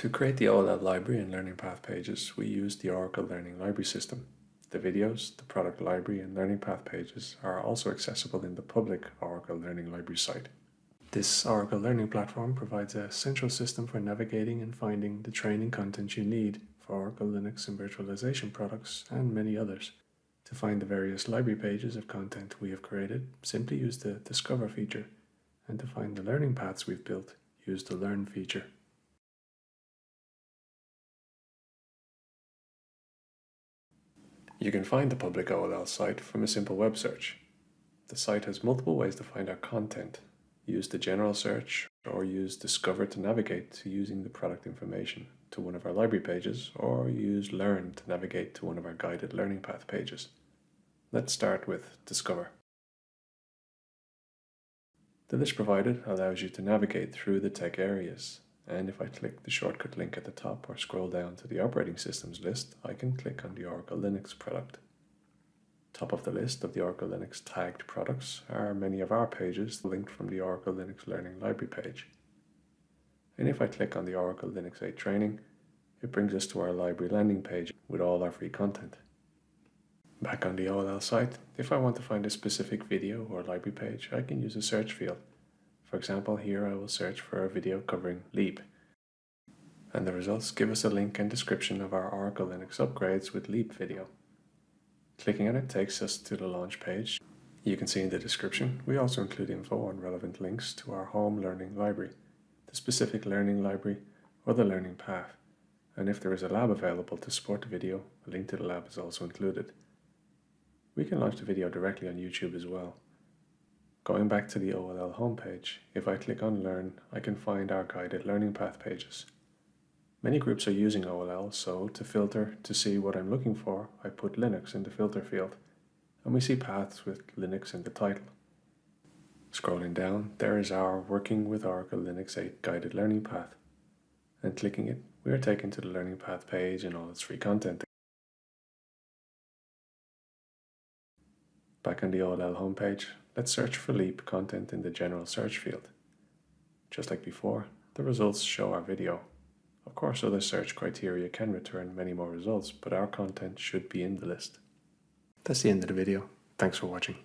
To create the OLL library and learning path pages, we use the Oracle Learning Library system. The videos, the product library, and learning path pages are also accessible in the public Oracle Learning Library site. This Oracle Learning platform provides a central system for navigating and finding the training content you need for Oracle Linux and virtualization products and many others. To find the various library pages of content we have created, simply use the Discover feature, and to find the learning paths we've built, use the Learn feature. You can find the public OLL site from a simple web search. The site has multiple ways to find our content. Use the general search or use Discover to navigate to using the product information to one of our library pages, or use Learn to navigate to one of our guided learning path pages. Let's start with Discover. The list provided allows you to navigate through the tech areas, and if I click the shortcut link at the top or scroll down to the operating systems list, I can click on the Oracle Linux product. Top of the list of the Oracle Linux tagged products are many of our pages linked from the Oracle Linux Learning Library page. And if I click on the Oracle Linux 8 training, it brings us to our library landing page with all our free content. Back on the OLL site, if I want to find a specific video or library page, I can use a search field. For example, here I will search for a video covering Leap. And the results give us a link and description of our Oracle Linux upgrades with Leap video. Clicking on it takes us to the launch page. You can see in the description, we also include info on relevant links to our home learning library, the specific learning library, or the learning path. And if there is a lab available to support the video, a link to the lab is also included. We can launch the video directly on YouTube as well. Going back to the OLL homepage, if I click on Learn, I can find our guided learning path pages. Many groups are using OLL, so to filter to see what I'm looking for, I put Linux in the filter field, and we see paths with Linux in the title. Scrolling down, there is our Working with Oracle Linux 8 guided learning path, and clicking it, we are taken to the learning path page and all its free content. Back on the OLL homepage, let's search for Leap content in the general search field. Just like before, the results show our video. Of course, other search criteria can return many more results, but our content should be in the list. That's the end of the video. Thanks for watching.